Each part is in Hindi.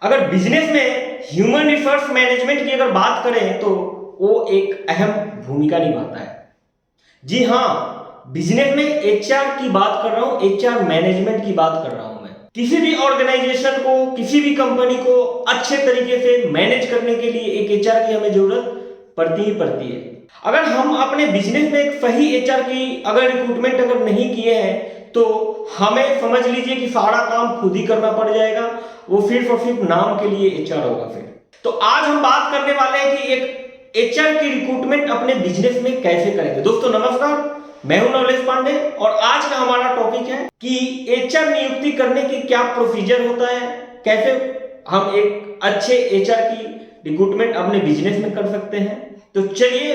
अगर बिजनेस में ह्यूमन रिसोर्स मैनेजमेंट की अगर बात करें तो वो एक अहम भूमिका निभाता है। जी हाँ, बिजनेस में एचआर की बात कर रहा हूं, एचआर मैनेजमेंट की बात कर रहा हूं। मैं किसी भी ऑर्गेनाइजेशन को, किसी भी कंपनी को अच्छे तरीके से मैनेज करने के लिए एक एचआर की हमें जरूरत पड़ती ही पड़ती है। अगर हम अपने बिजनेस में एक सही एचआर की अगर रिक्रूटमेंट अगर नहीं किए हैं तो हमें समझ लीजिए कि सारा काम खुद ही करना पड़ जाएगा। वो सिर्फ और सिर्फ नाम के लिए एचआर होगा। फिर तो आज हम बात करने वाले हैं कि एक एचआर की रिक्रूटमेंट अपने बिजनेस में कैसे करेंगे। दोस्तों नमस्कार, मैं हूं नवलेश पांडे और आज का हमारा टॉपिक है कि एचआर नियुक्ति करने की क्या प्रोसीजर होता है, कैसे हम एक अच्छे एचआर की रिक्रूटमेंट अपने बिजनेस में कर सकते हैं। तो चलिए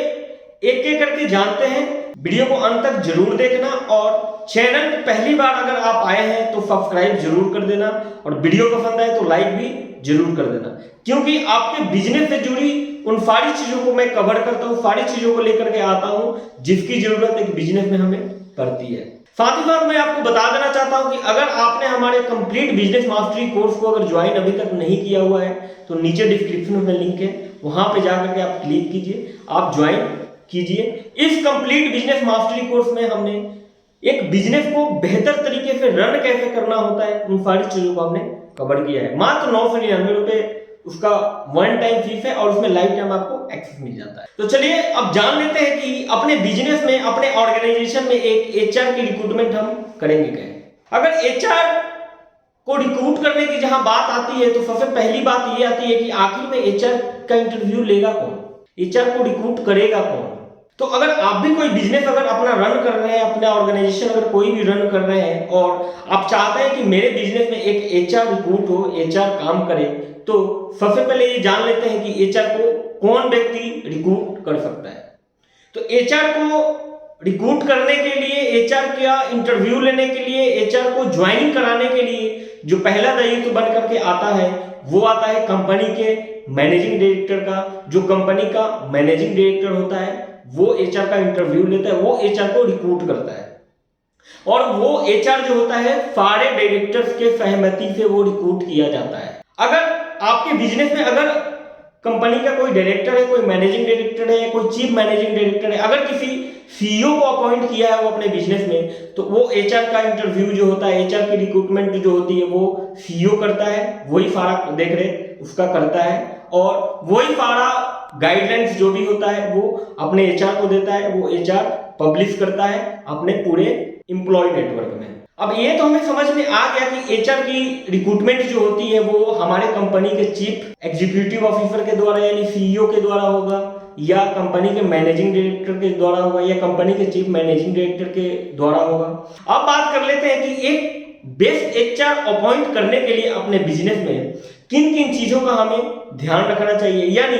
एक एक करके जानते हैं। वीडियो को अंत तक जरूर देखना और चैनल पे पहली बार अगर आप आए हैं तो सब्सक्राइब जरूर कर देना और वीडियो पसंद आए तो लाइक भी जरूर कर देना, क्योंकि आपके बिजनेस से जुड़ी उन सारी चीजों को मैं कवर करता हूं, सारी चीजों को लेकर के आता हूं जिसकी जरूरत एक बिजनेस में हमें पड़ती है। साथ ही साथ मैं आपको बता देना चाहता हूं कि अगर आपने हमारे कंप्लीट बिजनेस मास्टरी कोर्स को अगर ज्वाइन अभी तक नहीं किया हुआ है तो नीचे डिस्क्रिप्शन में लिंक है, वहां पे जाकर के आप क्लिक कीजिए, आप ज्वाइन कीजिए। इस कंप्लीट बिजनेस मास्टरी कोर्स में हमने एक बिजनेस को बेहतर तरीके से रन कैसे करना होता है उन सारी चीजों को हमने कवर किया है। मात्र 999 रुपए उसका वन टाइम फीस है और उसमें लाइफ टाइम आपको एक्सेस मिल जाता है। तो चलिए अब जान लेते हैं कि अपने बिजनेस में, अपने ऑर्गेनाइजेशन में एक एचआर की रिक्रूटमेंट हम करेंगे कैसे। अगर एचआर को रिक्रूट करने की जहां बात आती है तो सबसे पहली बात ये आती है कि आखिर में एचआर का इंटरव्यू लेगा कौन, एचआर को रिक्रूट करेगा कौन। तो अगर आप भी कोई बिजनेस अगर अपना रन कर रहे हैं, अपना ऑर्गेनाइजेशन अगर कोई भी रन कर रहे हैं और आप चाहते हैं कि मेरे बिजनेस में एक एचआर रिक्रूट हो, एचआर काम करे, तो सबसे पहले ये जान लेते हैं कि एचआर को कौन व्यक्ति रिक्रूट कर सकता है। तो एचआर को रिक्रूट करने के लिए, एचआर का इंटरव्यू लेने के लिए, एचआर को ज्वाइन कराने के लिए जो पहला दायित्व बन करके आता है वो आता है कंपनी के मैनेजिंग डायरेक्टर का। जो कंपनी का मैनेजिंग डायरेक्टर होता है वो एचआर का इंटरव्यू लेता है, वो एचआर को रिक्रूट करता है और वो एचआर जो होता है सारे डायरेक्टर्स के सहमति से वो रिक्रूट किया जाता है। अगर आपके बिजनेस में अगर कंपनी का कोई डायरेक्टर है, कोई मैनेजिंग डायरेक्टर है, कोई चीफ मैनेजिंग डायरेक्टर है, अगर किसी सीईओ को अपॉइंट किया है वो अपने बिजनेस में, तो वो एचआर का इंटरव्यू जो होता है, एचआर की रिक्रूटमेंट जो होती है वो सीईओ करता है, वही सारा देख रेख उसका करता है और वही सारा गाइडलाइंस जो भी होता है वो अपने एचआर को देता है, वो एचआर पब्लिश करता है अपने पूरे एम्प्लॉय नेटवर्क में। अब ये तो हमें समझ में आ गया कि एचआर की रिक्रूटमेंट जो होती है वो हमारे कंपनी के चीफ एग्जीक्यूटिव ऑफिसर के द्वारा यानी सीईओ के द्वारा होगा, या कंपनी के मैनेजिंग डायरेक्टर के द्वारा होगा, या कंपनी के चीफ मैनेजिंग डायरेक्टर के द्वारा होगा। अब बात कर लेते हैं कि एक बेस्ट एचआर अपॉइंट करने के लिए अपने बिजनेस में किन किन चीजों का हमें ध्यान रखना चाहिए, यानी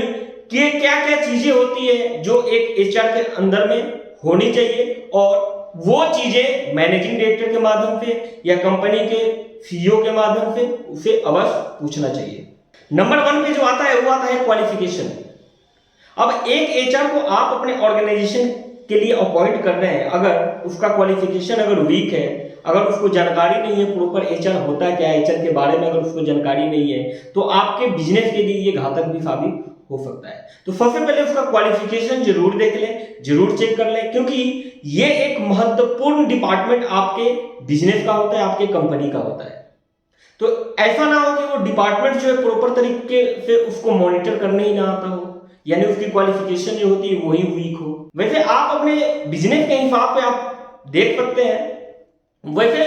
कि क्या क्या चीजें होती है जो एक एचआर के अंदर में होनी चाहिए और वो चीजें मैनेजिंग डायरेक्टर के माध्यम से या कंपनी के सीईओ के माध्यम से उसे अवश्य पूछना चाहिए। नंबर 1 पे जो आता है वो आता है क्वालिफिकेशन। अब एक एचआर को आप अपने ऑर्गेनाइजेशन के लिए अपॉइंट कर रहे हैं, अगर उसका क्वालिफिकेशन अगर वीक है, अगर उसको जानकारी नहीं है प्रॉपर एचआर होता क्या है, एचआर के बारे में अगर उसको जानकारी नहीं है तो आपके बिजनेस के लिए ये घातक भी साबित हो सकता है। तो सबसे पहले उसका क्वालिफिकेशन जरूर देख लें, जरूर चेक कर लें, क्योंकि ये एक महत्वपूर्ण डिपार्टमेंट आपके बिजनेस का होता है, आपके कंपनी का होता है। तो ऐसा ना हो कि वो डिपार्टमेंट जो है प्रॉपर तरीके से उसको मॉनिटर करने ही ना आता हो, यानी उसकी क्वालिफिकेशन जो होती है वही वीक हो। वैसे आप अपने बिजनेस के हिसाब पे आप देख सकते हैं। वैसे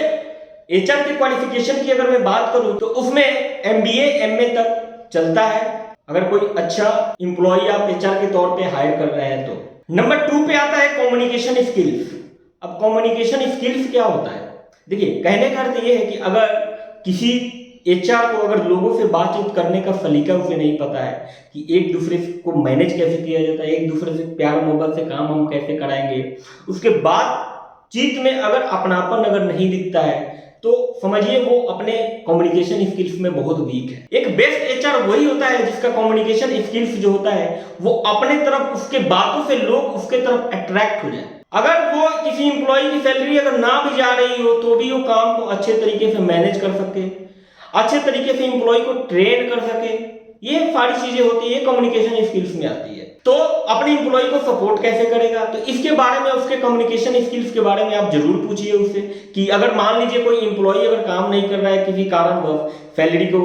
एचआर के क्वालिफिकेशन की अगर मैं बात करूं तो उसमें एमबीए एमए तक चलता है, अगर कोई अच्छा इंप्लॉय आप एचआर के तौर पे हायर कर रहे हैं तो। नंबर 2 पे आता है कम्युनिकेशन स्किल्स। अब कम्युनिकेशन स्किल्स क्या होता है, देखिए कहने का अर्थ ये है कि अगर किसी एचआर को अगर लोगों से बातचीत करने का सलीका उसे नहीं पता है कि एक दूसरे को मैनेज कैसे किया जाता है, एक दूसरे से प्यार मोहब्बत से काम हम कैसे कराएंगे, उसके बातचीत में अगर अपनापन अगर नहीं दिखता है तो समझिए वो अपने कम्युनिकेशन स्किल्स में बहुत वीक है। एक बेस्ट एचआर वही होता है जिसका कम्युनिकेशन स्किल्स जो होता है वो अपने तरफ, उसके बातों से लोग उसके तरफ अट्रैक्ट हो जाए। अगर वो किसी इंप्लॉय की सैलरी अगर ना भी जा रही हो तो भी वो काम को अच्छे तरीके से मैनेज कर सके, अच्छे तरीके से एम्प्लॉय को ट्रेन कर सके, ये सारी चीजें होती है, ये कम्युनिकेशन स्किल्स में आती है। तो अपने एम्प्लॉय को सपोर्ट कैसे करेगा, तो इसके बारे में, उसके कम्युनिकेशन स्किल्स के बारे में आप जरूर पूछिए उससे कि अगर मान लीजिए कोई एम्प्लॉय अगर काम नहीं कर रहा है किसी कारणवश, सैलरी को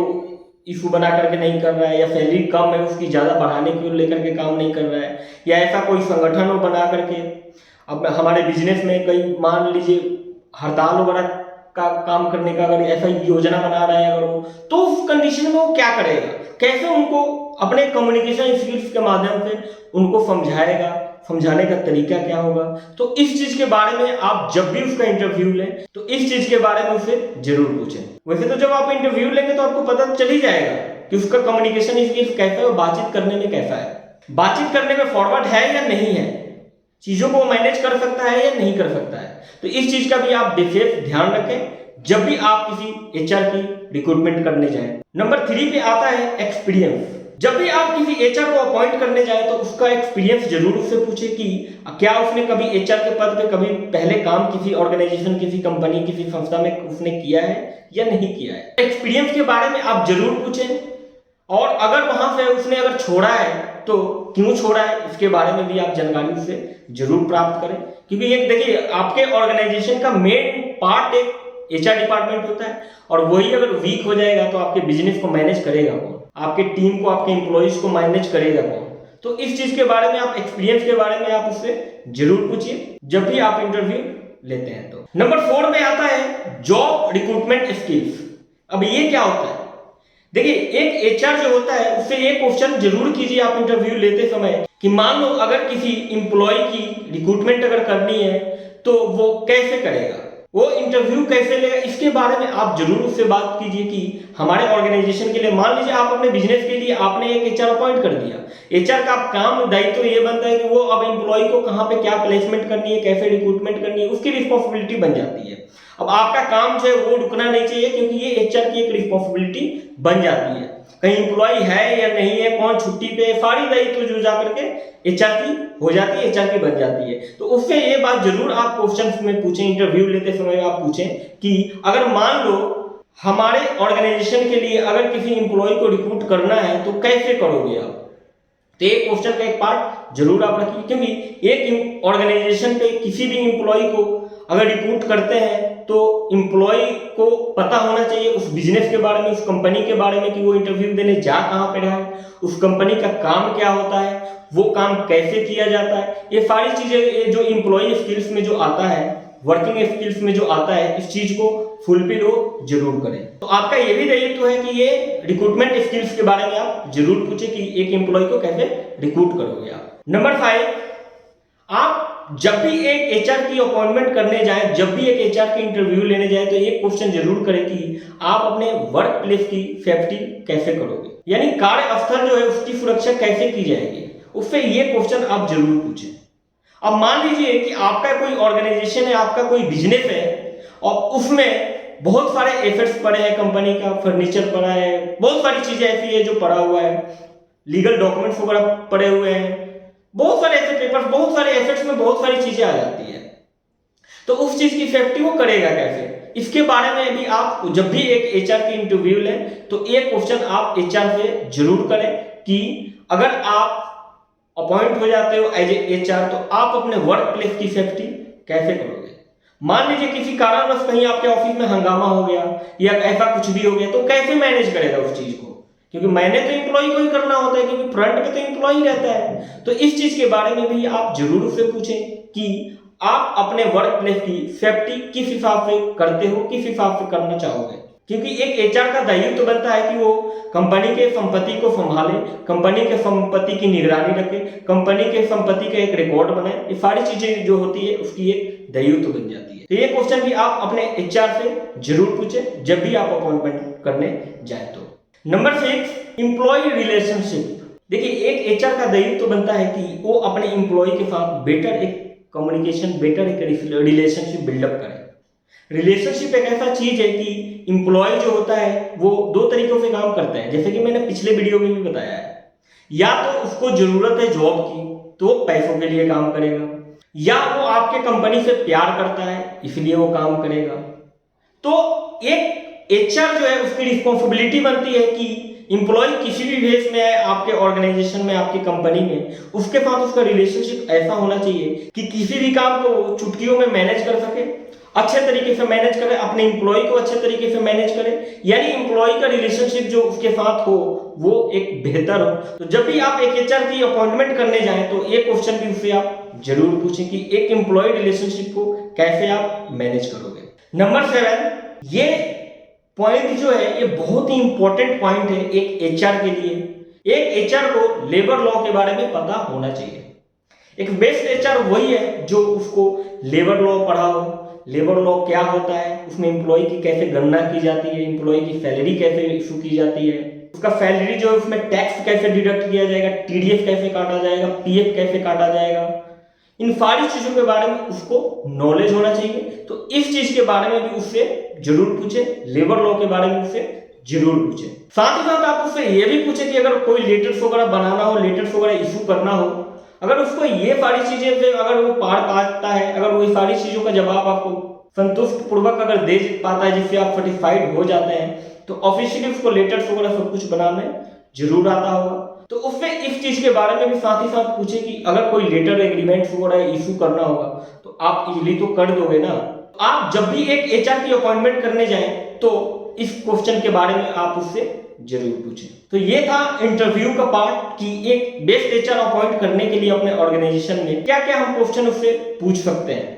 इशू बना करके नहीं कर रहा है, या सैलरी कम है उसकी ज्यादा बढ़ाने को लेकर के काम नहीं कर रहा है, या ऐसा कोई संगठन हो बना करके, अब हमारे बिजनेस में कई मान लीजिए हड़ताल वगैरह का काम करने का अगर ऐसा योजना बना रहे हैं अगर वो, तो उस कंडीशन में वो क्या करेगा, कैसे उनको अपने कम्युनिकेशन स्किल्स के माध्यम से उनको समझाएगा, समझाने का तरीका क्या होगा। तो इस चीज के बारे में आप जब भी उसका इंटरव्यू लें तो इस चीज के बारे में उसे जरूर पूछें। वैसे तो जब आप इंटरव्यू लेंगे तो आपको पता चल ही जाएगा कि उसका कम्युनिकेशन स्किल्स कैसा है और बातचीत करने में कैसा है, बातचीत करने में फॉरवर्ड है या नहीं है, चीजों को मैनेज कर सकता है या नहीं कर सकता है। तो इस चीज का भी आप विशेष ध्यान रखें जब भी आप किसी एचआर की रिक्रूटमेंट करने जाएं। नंबर 3 पे आता है एक्सपीरियंस। जब भी आप किसी एचआर को अपॉइंट करने जाए तो उसका एक्सपीरियंस जरूर उससे पूछे कि क्या उसने कभी एचआर के पद पे कभी पहले काम किसी ऑर्गेनाइजेशन, किसी कंपनी, किसी संस्था में उसने किया है या नहीं किया है। एक्सपीरियंस के बारे में आप जरूर पूछें, और अगर वहां से उसने अगर छोड़ा है तो क्यों छोड़ा है इसके बारे में भी आप जानकारी उससे जरूर प्राप्त करें, क्योंकि ये देखिए आपके ऑर्गेनाइजेशन का मेन पार्ट एक एचआर डिपार्टमेंट होता है, और वही अगर वीक हो जाएगा तो आपके बिजनेस को मैनेज करेगा कौन, आपके टीम को, आपके एम्प्लॉइज को मैनेज करेगा कौन। तो इस चीज के बारे में आप, एक्सपीरियंस के बारे में आप उससे जरूर पूछिए जब भी आप इंटरव्यू लेते हैं। तो नंबर 4 में आता है जॉब रिक्रूटमेंट स्किल्स। अब ये क्या होता है, देखिए एक एचआर जो होता है उससे एक क्वेश्चन जरूर कीजिए आप इंटरव्यू लेते समय कि मान लो अगर किसी इंप्लॉय की रिक्रूटमेंट अगर करनी है तो वो कैसे करेगा, वो इंटरव्यू कैसे लेगा, इसके बारे में आप जरूर उससे बात कीजिए कि हमारे ऑर्गेनाइजेशन के लिए, मान लीजिए आप अपने बिजनेस के लिए आपने एक एचआर अपॉइंट कर दिया, एचआर का काम दायित्व ये बनता है कि वो अब एम्प्लॉय को कहाँ पे क्या प्लेसमेंट करनी है, कैसे रिक्रूटमेंट करनी है, उसकी रिस्पॉन्सिबिलिटी बन जाती है। अब आपका काम जो है वो रुकना नहीं चाहिए, क्योंकि ये एचआर की एक रिस्पॉन्सिबिलिटी बन जाती है, कहीं एम्प्लॉय है या नहीं है, कौन छुट्टी पे, सारी दायित्व जो जाकर के एचआर की हो जाती है, एचआर की बन जाती है। तो उससे ये बात जरूर आप क्वेश्चन में पूछें, इंटरव्यू लेते समय आप पूछें कि अगर मान लो हमारे ऑर्गेनाइजेशन के लिए अगर किसी एम्प्लॉय को रिक्रूट करना है तो कैसे करोगे आप। तो एक क्वेश्चन का एक पार्ट जरूर आप रखिए, क्योंकि एक ऑर्गेनाइजेशन पे किसी भी एम्प्लॉय को अगर रिक्रूट करते हैं तो एम्प्लॉय को पता होना चाहिए उस बिजनेस के बारे में, उस कंपनी के बारे में कि वो इंटरव्यू देने जा कहाँ पे रहा है, उस कंपनी का काम क्या होता है, वो काम कैसे किया जाता है। ये सारी चीजें जो एम्प्लॉय स्किल्स में जो आता है, वर्किंग स्किल्स में जो आता है, इस चीज को फुलफिल हो जरूर करें। तो आपका ये भी दायित्व है कि ये रिक्रूटमेंट स्किल्स के बारे में आप जरूर पूछे कि एक एम्प्लॉय को कैसे रिक्रूट करोगे आप। नंबर 5, आप जब भी एक एचआर की अपॉइंटमेंट करने जाए, जब भी एक एचआर की इंटरव्यू लेने जाए तो एक क्वेश्चन जरूर करें कि आप अपने वर्क प्लेस की सेफ्टी कैसे करोगे, यानी कार्य स्थल जो है उसकी सुरक्षा कैसे की जाएगी, उससे ये क्वेश्चन आप जरूर पूछें। अब मान लीजिए कि आपका कोई ऑर्गेनाइजेशन है, आपका कोई बिजनेस है और उसमें बहुत सारे एसेट्स पड़े हैं, कंपनी का फर्नीचर पड़ा है, बहुत सारी चीजें ऐसी है जो पड़ा हुआ है, लीगल डॉक्यूमेंट्स वगैरह पड़े हुए हैं, बहुत सारे ऐसे पेपर्स, बहुत सारे एसेट्स में बहुत सारी चीजें आ जाती है। तो उस चीज की सेफ्टी वो करेगा कैसे, इसके बारे में भी आप जब भी एक एचआर की इंटरव्यू लें तो एक क्वेश्चन आप एचआर से जरूर करें कि अगर आप अपॉइंट हो जाते हो एज ए एचआर तो आप अपने वर्क प्लेस की सेफ्टी कैसे करोगे। मान लीजिए किसी कारणवश कहीं आपके ऑफिस में हंगामा हो गया या ऐसा कुछ भी हो गया तो कैसे मैनेज करेगा उस चीज को, क्योंकि मैंने तो एम्प्लॉय को ही करना होता है, क्योंकि फ्रंट पे तो एम्प्लॉय रहता है। तो इस चीज के बारे में भी आप जरूर उससे पूछें कि आप अपने वर्क प्लेस की सेफ्टी किस हिसाब से करते हो, किस हिसाब से करना चाहोगे, क्योंकि एक एचआर का दायित्व तो बनता है कि वो कंपनी के संपत्ति को संभाले, कंपनी के संपत्ति की निगरानी रखे, कंपनी के संपत्ति का एक रिकॉर्ड बनाए, ये सारी चीजें जो होती है उसकी एक दायित्व बन जाती है। तो ये क्वेश्चन भी आप अपने एचआर से जरूर पूछें जब भी आप अपॉइंटमेंट करने जाए तो। Number 6, employ relationship. देखिए एक एचआर का दायित्व तो बनता है कि वो अपने एम्प्लॉय के साथ बेटर एक कम्युनिकेशन, बेटर एक रिलेशनशिप बिल्डअप करे। रिलेशनशिप एक ऐसा चीज है कि एम्प्लॉय जो होता है वो 2 तरीकों से काम करता है, जैसे कि मैंने पिछले वीडियो में भी बताया है। या तो उसको जरूरत है जॉब की तो वो पैसों के लिए काम करेगा, या वो आपके कंपनी से प्यार करता है इसलिए वो काम करेगा। तो एक एचआर जो है उसकी रिस्पॉन्सिबिलिटी बनती है कि इंप्लॉय किसी भी बेस में है आपके ऑर्गेनाइजेशन में, आपकी कंपनी में, उसके साथ उसका रिलेशनशिप ऐसा होना चाहिए कि किसी भी काम को वो चुटकियों में मैनेज कर सके, अच्छे तरीके से मैनेज करे, अपने इंप्लॉय को अच्छे तरीके से मैनेज करे, यानी इंप्लॉय का रिलेशनशिप जो उसके साथ हो वो एक बेहतर हो। तो जब भी आप एक एचआर की अपॉइंटमेंट करने जाएं तो एक क्वेश्चन भी उससे आप जरूर पूछें कि एक इंप्लॉय रिलेशनशिप को कैसे आप मैनेज करोगे। नंबर 7, ये पॉइंट जो है ये बहुत ही इंपॉर्टेंट पॉइंट है एक एचआर के लिए। एक एचआर को लेबर लॉ के बारे में पता होना चाहिए। एक बेस्ट एचआर वही है जो उसको लेबर लॉ पढ़ा हो, लेबर लॉ क्या होता है, उसमें एम्प्लॉय की कैसे गणना की जाती है, एम्प्लॉय की सैलरी कैसे इशू की जाती है, उसका सैलरी जो है उसमें टैक्स कैसे डिडक्ट किया जाएगा, टीडीएस कैसे काटा जाएगा, पीएफ कैसे काटा जाएगा, इन सारी चीजों के बारे में उसको नॉलेज होना चाहिए। तो इस चीज के बारे में भी उससे जरूर पूछे, लेबर लॉ के बारे में उससे जरूर पूछे। साथ ही साथ आप उससे ये भी पूछे कि अगर कोई लेटर्स वगैरह बनाना हो, लेटर्स वगैरह इशू करना हो, अगर उसको ये सारी चीजें से अगर वो पार पाता है, अगर वो सारी चीजों का जवाब आपको संतुष्ट पूर्वक अगर दे पाता है जिससे आप सेटिस्फाइड हो जाते हैं, तो ऑफिशियली उसको लेटर्स वगैरह सब कुछ बनाने जरूर आता होगा। तो उससे इस चीज के बारे में भी साथ ही साथ पूछे कि अगर कोई लेटर एग्रीमेंट वगैरह इशू करना होगा तो आप इजीली तो कर दोगे ना। आप जब भी एक एचआर की अपॉइंटमेंट करने जाएं तो इस क्वेश्चन के बारे में आप उससे जरूर पूछें। तो ये था इंटरव्यू का पार्ट कि एक बेस्ट एचआर अपॉइंट करने के लिए अपने ऑर्गेनाइजेशन में क्या क्या हम क्वेश्चन उससे पूछ सकते हैं।